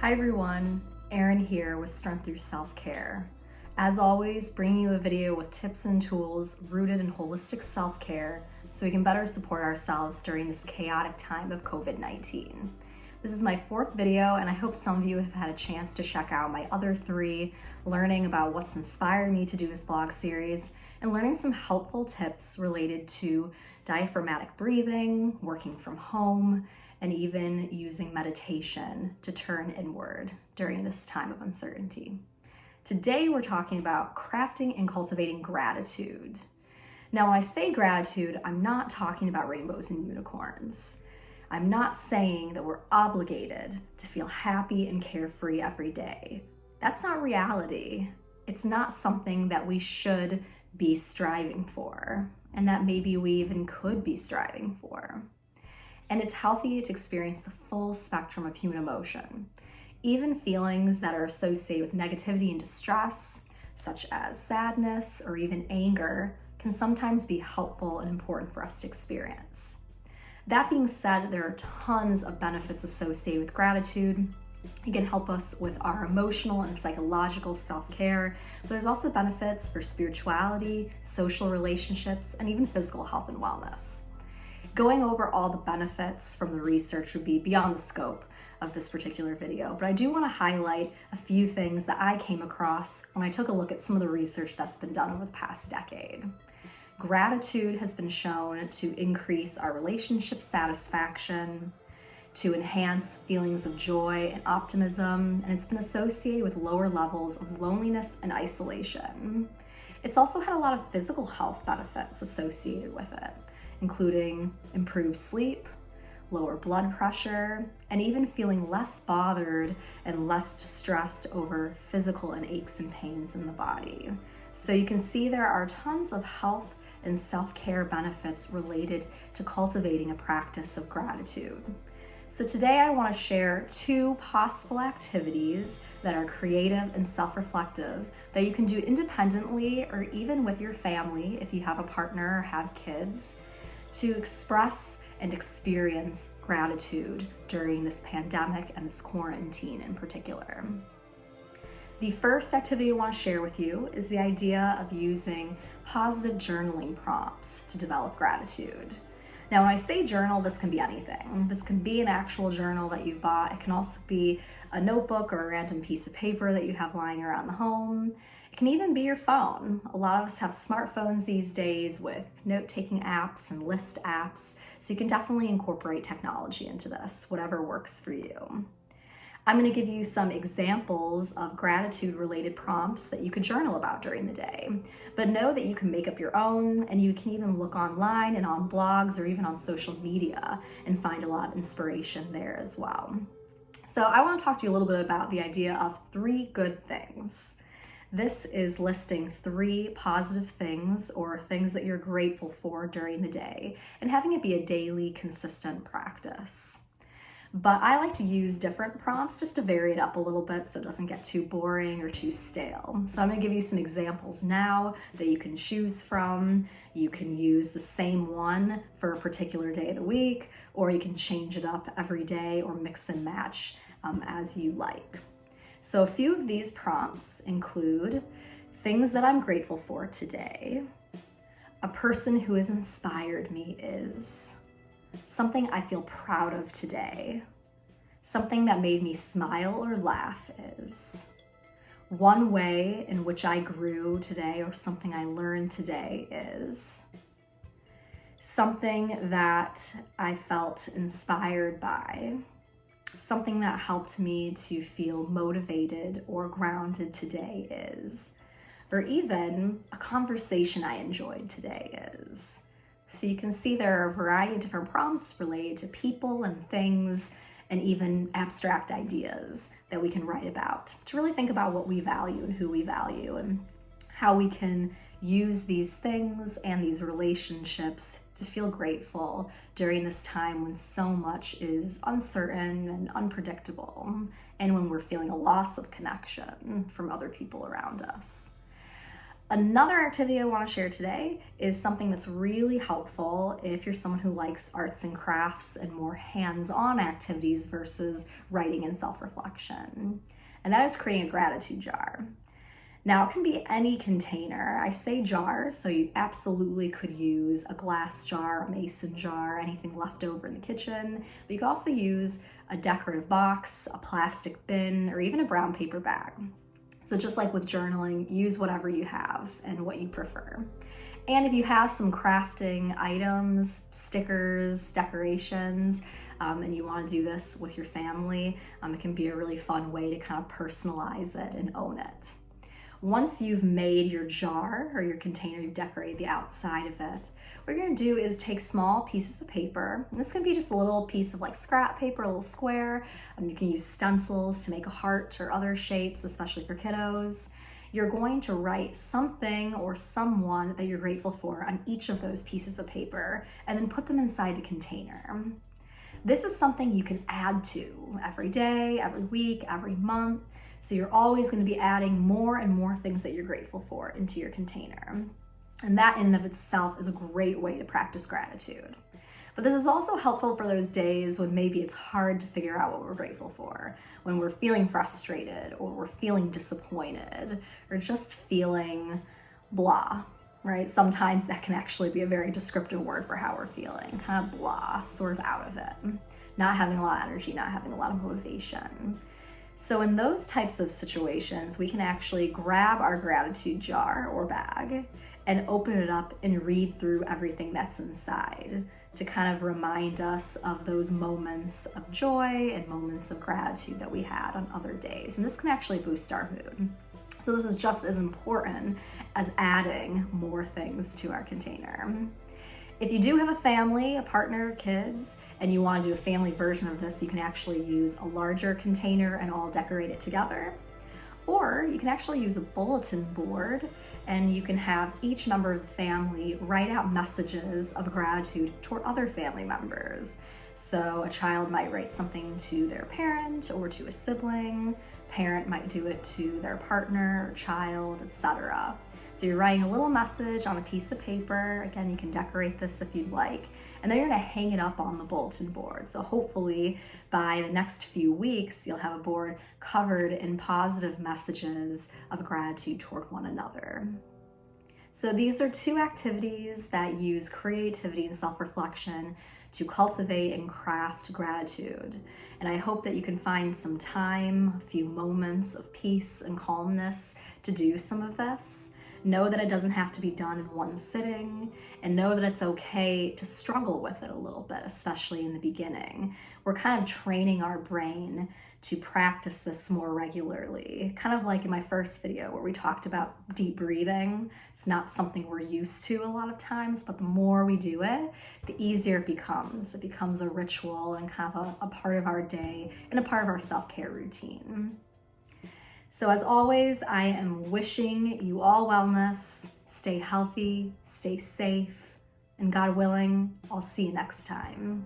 Hi everyone, Erin here with Strength Through Self-Care. As always, bringing you a video with tips and tools rooted in holistic self-care so we can better support ourselves during this chaotic time of COVID-19. This is my fourth video, and I hope some of you have had a chance to check out my other three, learning about what's inspired me to do this blog series and learning some helpful tips related to diaphragmatic breathing, working from home, and even using meditation to turn inward during this time of uncertainty. Today, we're talking about crafting and cultivating gratitude. Now, when I say gratitude, I'm not talking about rainbows and unicorns. I'm not saying that we're obligated to feel happy and carefree every day. That's not reality. It's not something that we should be striving for, and that maybe we even could be striving for. And it's healthy to experience the full spectrum of human emotion. Even feelings that are associated with negativity and distress, such as sadness or even anger, can sometimes be helpful and important for us to experience. That being said, there are tons of benefits associated with gratitude. It can help us with our emotional and psychological self-care, but there's also benefits for spirituality, social relationships, and even physical health and wellness. Going over all the benefits from the research would be beyond the scope of this particular video, but I do want to highlight a few things that I came across when I took a look at some of the research that's been done over the past decade. Gratitude has been shown to increase our relationship satisfaction, to enhance feelings of joy and optimism, and it's been associated with lower levels of loneliness and isolation. It's also had a lot of physical health benefits associated with it, including improved sleep, lower blood pressure, and even feeling less bothered and less distressed over physical and aches and pains in the body. So you can see there are tons of health and self-care benefits related to cultivating a practice of gratitude. So today I want to share two possible activities that are creative and self-reflective that you can do independently or even with your family if you have a partner or have kids, to express and experience gratitude during this pandemic and this quarantine in particular. The first activity I want to share with you is the idea of using positive journaling prompts to develop gratitude. Now, when I say journal, this can be anything. This can be an actual journal that you've bought. It can also be a notebook or a random piece of paper that you have lying around the home. It can even be your phone. A lot of us have smartphones these days with note-taking apps and list apps, so you can definitely incorporate technology into this, whatever works for you. I'm going to give you some examples of gratitude-related prompts that you could journal about during the day, but know that you can make up your own, and you can even look online and on blogs or even on social media and find a lot of inspiration there as well. So I want to talk to you a little bit about the idea of 3 good things. This is listing 3 positive things or things that you're grateful for during the day and having it be a daily, consistent practice. But I like to use different prompts just to vary it up a little bit so it doesn't get too boring or too stale. So I'm going to give you some examples now that you can choose from. You can use the same one for a particular day of the week, or you can change it up every day or mix and match as you like. So a few of these prompts include things that I'm grateful for today, a person who has inspired me is, something I feel proud of today, something that made me smile or laugh is, one way in which I grew today or something I learned today is, something that I felt inspired by, something that helped me to feel motivated or grounded today is, or even a conversation I enjoyed today is. So you can see there are a variety of different prompts related to people and things and even abstract ideas that we can write about to really think about what we value and who we value and how we can use these things and these relationships to feel grateful during this time when so much is uncertain and unpredictable, and when we're feeling a loss of connection from other people around us. Another activity I want to share today is something that's really helpful if you're someone who likes arts and crafts and more hands-on activities versus writing and self-reflection. And that is creating a gratitude jar. Now, it can be any container. I say jar, so you absolutely could use a glass jar, a mason jar, anything left over in the kitchen. But you could also use a decorative box, a plastic bin, or even a brown paper bag. So just like with journaling, use whatever you have and what you prefer. And if you have some crafting items, stickers, decorations, and you want to do this with your family, it can be a really fun way to kind of personalize it and own it. Once you've made your jar or your container, you've decorated the outside of it, what you're going to do is take small pieces of paper. And this can be just a little piece of like scrap paper, a little square. You can use stencils to make a heart or other shapes, especially for kiddos. You're going to write something or someone that you're grateful for on each of those pieces of paper and then put them inside the container. This is something you can add to every day, every week, every month. So you're always going to be adding more and more things that you're grateful for into your container. And that in and of itself is a great way to practice gratitude. But this is also helpful for those days when maybe it's hard to figure out what we're grateful for, when we're feeling frustrated or we're feeling disappointed or just feeling blah, right? Sometimes that can actually be a very descriptive word for how we're feeling, kind of blah, sort of out of it, not having a lot of energy, not having a lot of motivation. So in those types of situations, we can actually grab our gratitude jar or bag and open it up and read through everything that's inside to kind of remind us of those moments of joy and moments of gratitude that we had on other days. And this can actually boost our mood. So this is just as important as adding more things to our container. If you do have a family, a partner, kids, and you want to do a family version of this, you can actually use a larger container and all decorate it together. Or you can actually use a bulletin board and you can have each member of the family write out messages of gratitude toward other family members. So a child might write something to their parent or to a sibling, parent might do it to their partner or child, etc. So you're writing a little message on a piece of paper. Again, you can decorate this if you'd like. And then you're gonna hang it up on the bulletin board. So hopefully by the next few weeks, you'll have a board covered in positive messages of gratitude toward one another. So these are two activities that use creativity and self-reflection to cultivate and craft gratitude. And I hope that you can find some time, a few moments of peace and calmness to do some of this. Know that it doesn't have to be done in one sitting, and know that it's okay to struggle with it a little bit, especially in the beginning. We're kind of training our brain to practice this more regularly. Kind of like in my first video where we talked about deep breathing. It's not something we're used to a lot of times, but the more we do it, the easier it becomes. It becomes a ritual and kind of a part of our day and a part of our self-care routine. So as always, I am wishing you all wellness, stay healthy, stay safe, and God willing, I'll see you next time.